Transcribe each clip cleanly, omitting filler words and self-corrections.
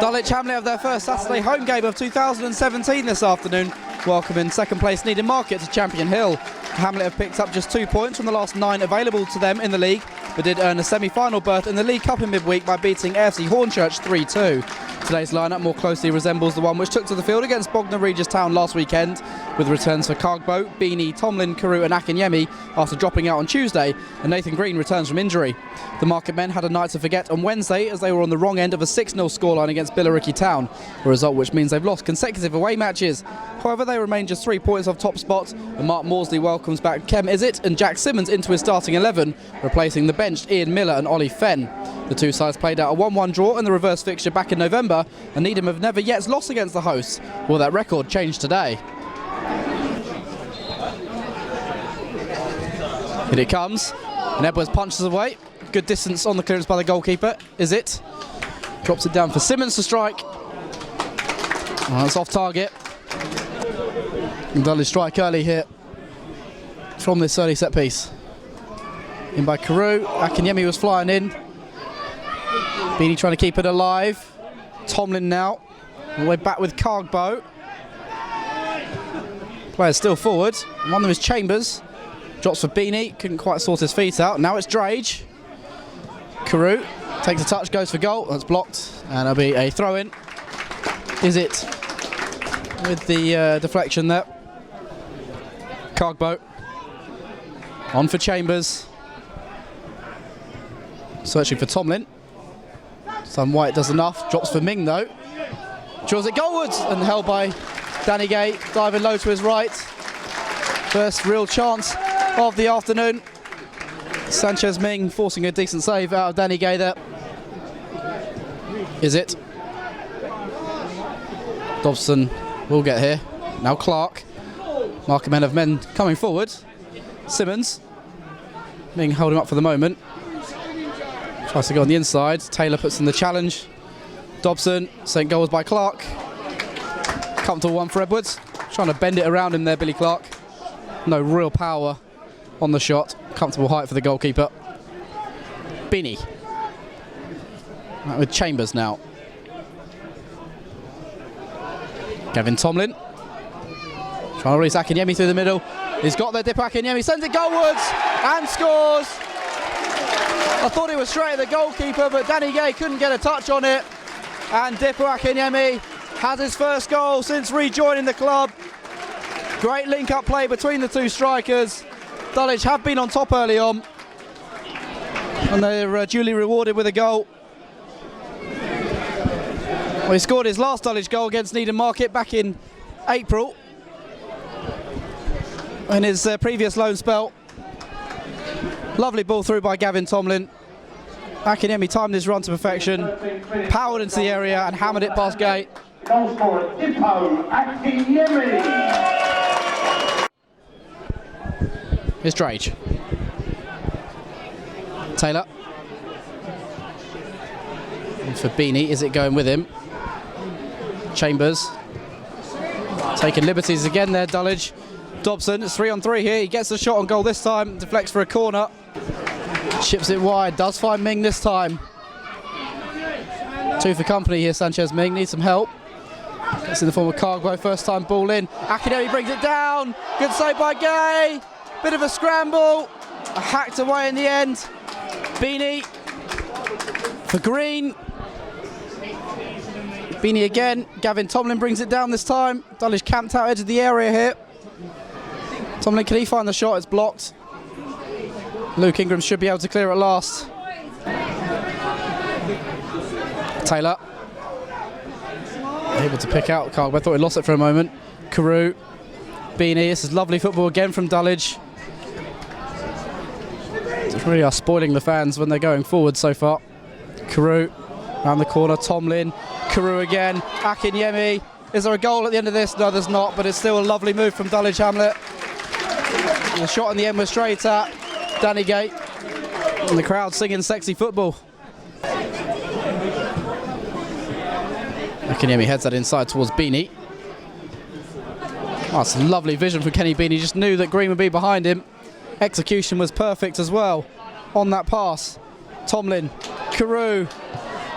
Dulwich Hamlet have their first Saturday home game of 2017 this afternoon, welcoming second place Needham Market to Champion Hill. Hamlet have picked up just 2 points from the last 9 available to them in the league, but did earn a semi-final berth in the League Cup in midweek by beating AFC Hornchurch 3-2. Today's lineup more closely resembles the one which took to the field against Bognor Regis Town last weekend, with returns for Cargboat, Beanie, Tomlin, Carew and Akinyemi after dropping out on Tuesday, and Nathan Green returns from injury. The Marketmen had a night to forget on Wednesday as they were on the wrong end of a 6-0 scoreline against Billericay Town, a result which means they've lost consecutive away matches. However, they remain just 3 points off top spot, and Mark Morsley welcomes back Kem Izzet and Jack Simmons into his starting 11, replacing the benched Ian Miller and Ollie Fenn. The two sides played out a 1-1 draw in the reverse fixture back in November, and Needham have never yet lost against the hosts. Will that record change today? Here it comes, and Edwards punches away. Good distance on the clearance by the goalkeeper. Izzet drops it down for Simmons to strike. That's off target. And Dudley strike early here from this early set piece. In by Carew. Akinyemi was flying in. Beanie trying to keep it alive. Tomlin now. All the way back with Cargboat. Players still forward. One of them is Chambers. Drops for Beanie. Couldn't quite sort his feet out. Now it's Drage. Carew takes a touch, goes for goal. That's blocked. And it'll be a throw in. Izzet with the deflection there. Cargboat. On for Chambers. Searching for Tomlin. Sam White does enough. Drops for Ming though. Draws it goalwards and held by Danny Gay. Diving low to his right. First real chance of the afternoon. Sanchez Ming forcing a decent save out of Danny Gay there. Izzet. Dobson will get here. Now Clark. Marketmen have men coming forward. Simmons. Ming holding up for the moment. Tries to go on the inside. Taylor puts in the challenge. Dobson. St. Goals by Clark. Comfortable one for Edwards. Trying to bend it around him there, Billy Clark. No real power on the shot. Comfortable height for the goalkeeper. Beanie. Right, with Chambers now. Gavin Tomlin. Trying to release Akinyemi through the middle. He's got there, Dipo Akinyemi, sends it goalwards and scores. I thought it was straight at the goalkeeper, but Danny Gay couldn't get a touch on it. And Dipo Akinyemi has his first goal since rejoining the club. Great link-up play between the two strikers. Dulwich have been on top early on, and they're duly rewarded with a goal. Well, he scored his last Dulwich goal against Needham Market back in April in his previous loan spell. Lovely ball through by Gavin Tomlin. Akinyemi timed his run to perfection, powered into the area and hammered it past Gay. Goal scorer Dipo Akinyemi. Here's Drage. Taylor. And for Beanie, is it going with him? Chambers. Taking liberties again there, Dulwich. Dobson, it's 3-on-3 here. He gets the shot on goal this time. Deflects for a corner. Chips it wide. Does find Ming this time. 2 for company here, Sanchez Ming. Needs some help. It's in the form of Cargo. First time ball in. Akinyemi brings it down. Good save by Gay. Bit of a scramble. Hacked away in the end. Beanie for Green. Beanie again. Gavin Tomlin brings it down this time. Dulwich camped out edge of the area here. Tomlin, can he find the shot? It's blocked. Luke Ingram should be able to clear at last. Taylor. Able to pick out Carl. I thought he lost it for a moment. Carew. Beanie. This is lovely football again from Dulwich. They really are spoiling the fans when they're going forward so far. Carew. Round the corner. Tomlin. Carew again. Akinyemi. Is there a goal at the end of this? No, there's not, but it's still a lovely move from Dulwich Hamlet. The shot in the end was straight at Danny Gate, and the crowd singing sexy football. Akinyemi heads that inside towards Beanie. Oh, that's a lovely vision from Kenny Beanie. Just knew that Green would be behind him. Execution was perfect as well on that pass. Tomlin, Carew,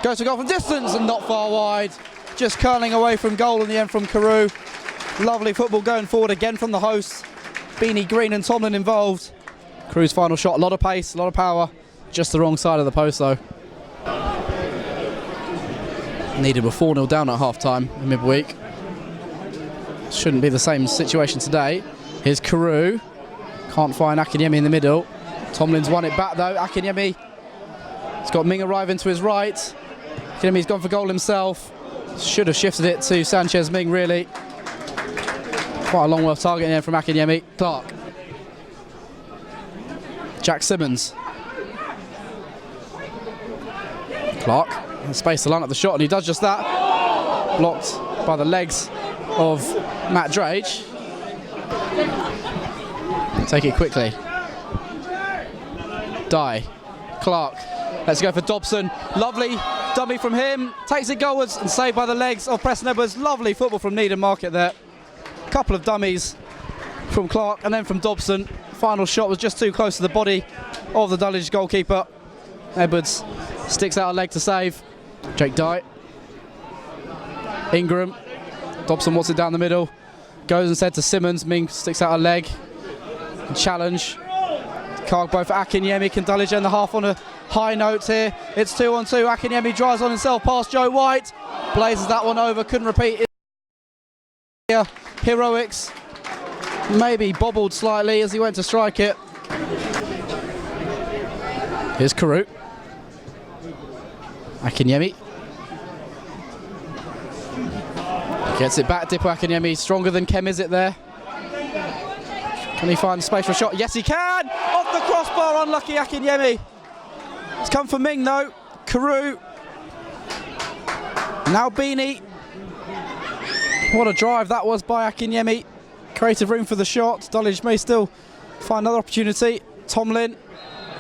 Goes for goal from distance and not far wide. Just curling away from goal in the end from Carew. Lovely football going forward again from the hosts. Beanie, Green and Tomlin involved. Carew's final shot, a lot of pace, a lot of power. Just the wrong side of the post though. Needham were 4-0 down at half-time in midweek. Shouldn't be the same situation today. Here's Carew. Can't find Akinyemi in the middle. Tomlin's won it back though. Akinyemi. He's got Ming arriving to his right. Akinyemi's gone for goal himself. Should have shifted it to Sanchez Ming really. Quite a Longworth target in there from Akinyemi. Clark. Jack Simmons. Clark has space to line up the shot and he does just that. Blocked by the legs of Matt Drage. Take it quickly. Dye. Clark. Let's go for Dobson. Lovely dummy from him. Takes it goalwards and saved by the legs of Preston Edwards. Lovely football from Needham Market there. Couple of dummies from Clark and then from Dobson. Final shot was just too close to the body of the Dulwich goalkeeper. Edwards sticks out a leg to save. Jake Dye. Ingram. Dobson wants it down the middle. Goes instead to Simmons. Ming sticks out a leg. Challenge. Cargbo for Akinyemi. Can Dulwich end the half on a high note here? It's 2-on-2. Akinyemi drives on himself past Joe White. Blazes that one over. Couldn't repeat it. Heroics. Maybe bobbled slightly as he went to strike it. Here's Carew. Akinyemi. Gets it back, Dipo Akinyemi. Stronger than Kem, is it there? Can he find space for a shot? Yes, he can! Off the crossbar, unlucky Akinyemi. It's come for Ming, though. Carew. Now Beanie. What a drive that was by Akinyemi. Creative room for the shot. Dulwich may still find another opportunity. Tomlin.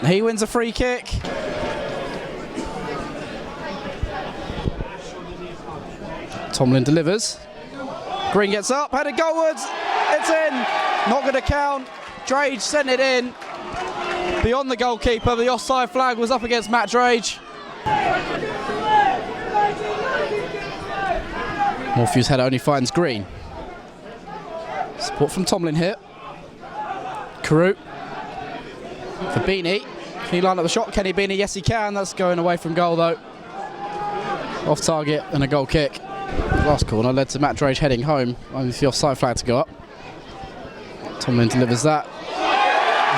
He wins a free kick. Tomlin delivers. Green gets up, headed goalwards. It's in. Not going to count. Drage sent it in. Beyond the goalkeeper. The offside flag was up against Matt Drage. Morphew's header only finds Green. Support from Tomlin here. Carew. For Beanie. Can he line up the shot? Kenny Beanie, yes he can. That's going away from goal though. Off target and a goal kick. Last corner led to Matt Drage heading home. Only the offside flag to go up. Tomlin delivers that.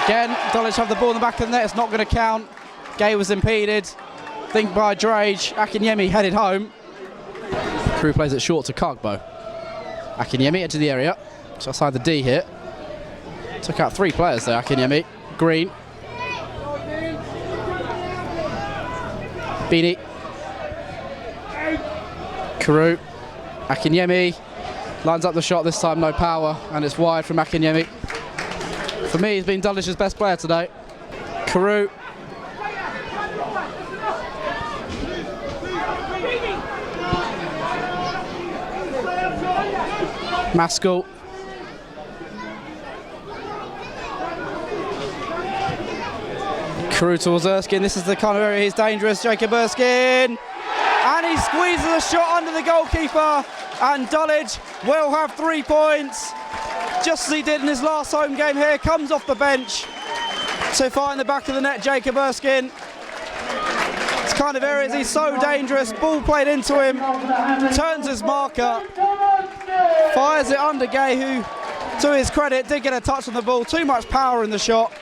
Again, Dulwich have the ball in the back of the net. It's not going to count. Gay was impeded. Think by Drage. Akinyemi headed home. Carew plays it short to Cargbo. Akinyemi edge of the area. Just outside the D here. Took out 3 players there, Akinyemi. Green. Beanie. Carew. Akinyemi. Lines up the shot this time, no power, and it's wide from Akinyemi. For me, he's been Dulwich's best player today. Carew. Maskell. Carew towards Erskine. This is the kind of area he's dangerous. Jacob Erskine. And he squeezes a shot under the goalkeeper. And Dulwich will have 3 points. Just as he did in his last home game here. Comes off the bench to find the back of the net, Jacob Erskine. It's kind of areas he's so dangerous. Ball played into him. Turns his marker. Fires it under Gay, who, to his credit, did get a touch on the ball. Too much power in the shot.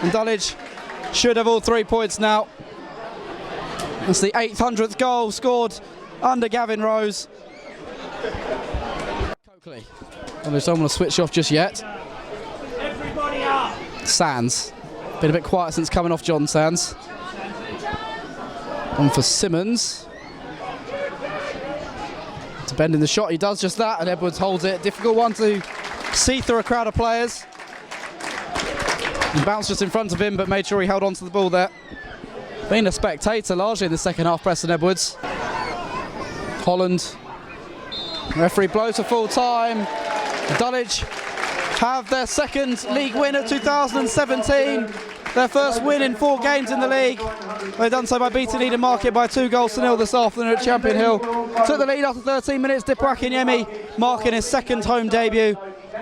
And Dulwich should have all 3 points now. That's the 800th goal scored under Gavin Rose. Coakley. Well, they don't want to switch off just yet. Sands. Been a bit quiet since coming off John Sands. On for Simmons. To bend in the shot, he does just that, and Edwards holds it. Difficult one to see through a crowd of players. He bounced just in front of him, but made sure he held on to the ball there. Been a spectator largely in the second half, Preston Edwards. Holland. Referee blows for full time. Dulwich have their second league win of 2017. their first win in 4 games in the league. They've done so by beating Needham Market by 2-0 this afternoon at Champion Hill. Took the lead after 13 minutes. Dipo Akinyemi marking his second home debut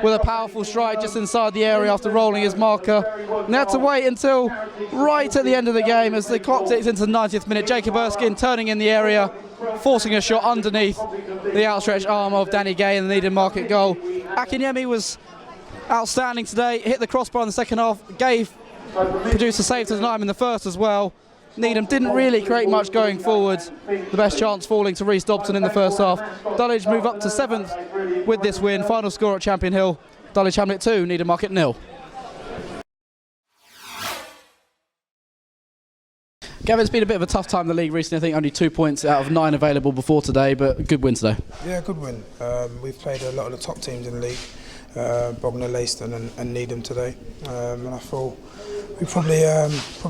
with a powerful strike just inside the area after rolling his marker. And they had to wait until right at the end of the game as the clock ticks into the 90th minute. Jacob Erskine turning in the area, forcing a shot underneath the outstretched arm of Danny Gay in the Needham Market goal. Akinyemi was outstanding today, hit the crossbar in the second half, produced a save to deny him in the first as well. Needham didn't really create much going forward, the best chance falling to Reece Dobson in the first half. Dulwich move up to 7th with this win. Final score at Champion Hill, Dulwich Hamlet 2, Needham Market 0. Gavin, it's been a bit of a tough time in the league recently. I think only 2 points out of 9 available before today, but a good win today. Yeah, good win. We've played a lot of the top teams in the league, Bognor, Leiston and Needham today, and I thought we probably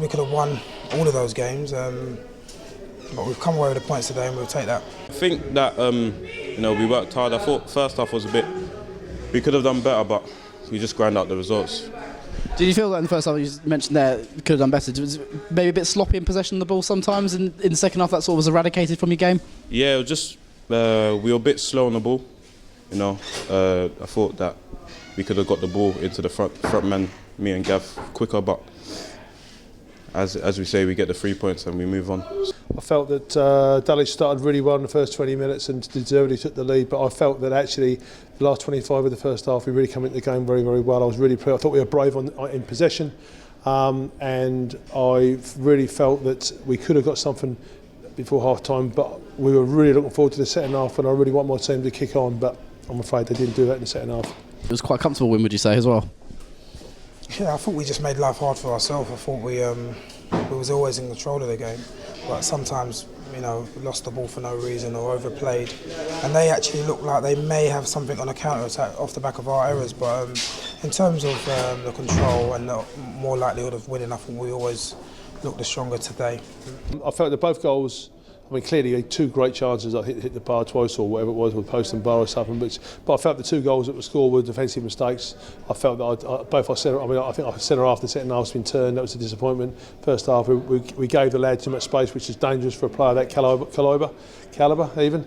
could have won all of those games, but we've come away with the points today and we'll take that. I think that we worked hard. I thought first half was we could have done better, but we just grind out the results. Did you feel that in the first half, you mentioned there, could have done better? Was it maybe a bit sloppy in possession of the ball sometimes, and in the second half that sort of was eradicated from your game? Yeah, it was just we were a bit slow on the ball. I thought that we could have got the ball into the front man, me and Gav, quicker, but as we say, we get the 3 points and we move on. I felt that Dulwich started really well in the first 20 minutes and deservedly took the lead, but I felt that actually the last 25 of the first half we really come into the game very, very well. I was really proud. I thought we were brave in possession, and I really felt that we could have got something before half time, but we were really looking forward to the second half, and I really want my team to kick on, but I'm afraid they didn't do that in the second half. It was quite a comfortable win, would you say, as well? Yeah, I thought we just made life hard for ourselves. I thought we was always in control of the game, but sometimes we lost the ball for no reason or overplayed, and they actually looked like they may have something on a counter attack off the back of our errors. But in terms of the control and the more likelihood of winning, I think we always looked the stronger today. I felt that both goals, I mean, clearly he had 2 great chances. I hit the bar twice or whatever it was, with post and bar or something. But I felt the 2 goals that were scored were defensive mistakes. I felt that I think our centre half, the second half's been turned. That was a disappointment. First half we gave the lad too much space, which is dangerous for a player that calibre even.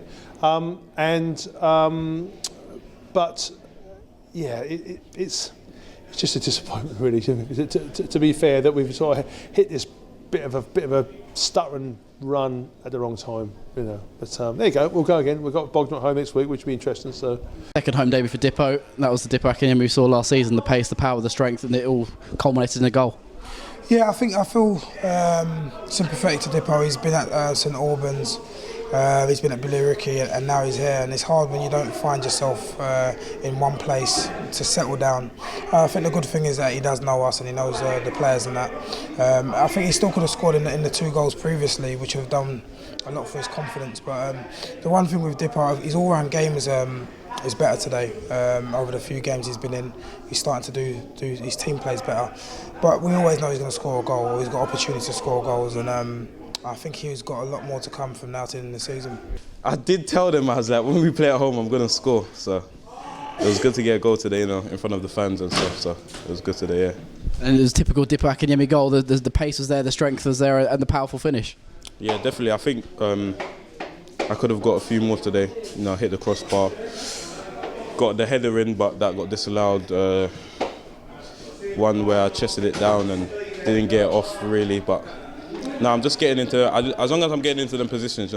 But yeah, it's just a disappointment really. To be fair, that we've sort of hit this bit of a stuttering run at the wrong time, But there you go. We'll go again. We've got Bognor at home next week, which will be interesting. So, second home debut for Dipo. That was the Dipo Akinyemi we saw last season. The pace, the power, the strength, and it all culminated in a goal. Yeah, I feel sympathetic to Dipo. He's been at St Albans. He's been at Billericay and now he's here, and it's hard when you don't find yourself in one place to settle down. I think the good thing is that he does know us and he knows the players and that. I think he still could have scored in the 2 goals previously, which would have done a lot for his confidence. But the one thing with Dipo, his all-round game is better today. Over the few games he's been in, he's starting to do his team plays better. But we always know he's going to score a goal, or he's got opportunities to score goals, and I think he's got a lot more to come from now to the end of the season. I did tell them, I was like, when we play at home, I'm going to score. So it was good to get a goal today, in front of the fans and stuff. So it was good today, yeah. And it was typical Dipo Akinyemi goal. The pace was there, the strength was there, and the powerful finish. Yeah, definitely. I think I could have got a few more today. Hit the crossbar, got the header in, but that got disallowed. One where I chested it down and didn't get it off really, but. No, I'm just getting into. As long as I'm getting into them positions,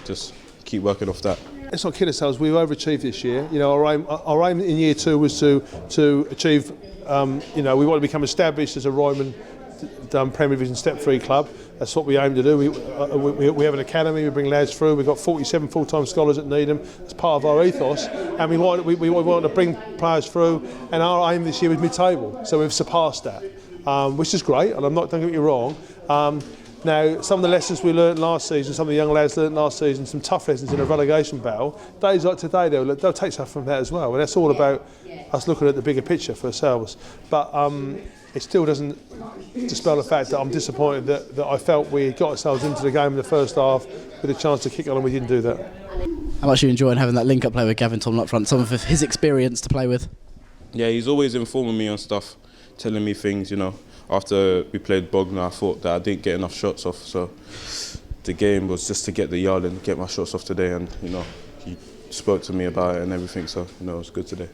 just keep working off that. Let's not kid ourselves. We've overachieved this year. Our aim in year 2 was to achieve. We want to become established as a Ryman Premier Division Step 3 club. That's what we aim to do. We have an academy. We bring lads through. We've got 47 full-time scholars at Needham. It's part of our ethos, and we want to bring players through. And our aim this year was mid-table, so we've surpassed that, which is great. And don't get me wrong. Now, some of the lessons we learned last season, some of the young lads learned last season, some tough lessons in a relegation battle. Days like today, they'll take stuff from that as well. And that's all about us looking at the bigger picture for ourselves. But it still doesn't dispel the fact that I'm disappointed that I felt we got ourselves into the game in the first half with a chance to kick on, and we didn't do that. How much are you enjoying having that link-up play with Gavin Tomlin up front, some of his experience to play with? Yeah, he's always informing me on stuff, telling me things, after we played Bognor, I thought that I didn't get enough shots off. So the game was just to get the yard and get my shots off today. And he spoke to me about it and everything. So it was good today.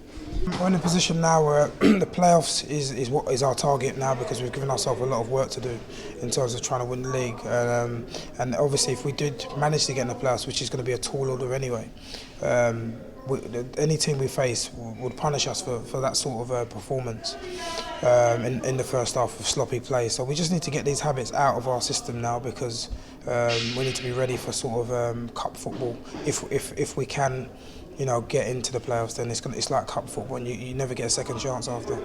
We're in a position now where the playoffs is what is our target now, because we've given ourselves a lot of work to do in terms of trying to win the league. And obviously, if we did manage to get in the playoffs, which is going to be a tall order anyway, any team we face would punish us for that sort of performance in the first half of sloppy play. So we just need to get these habits out of our system now, because we need to be ready for sort of cup football if we can. Get into the playoffs, then it's like cup football, and you never get a second chance after.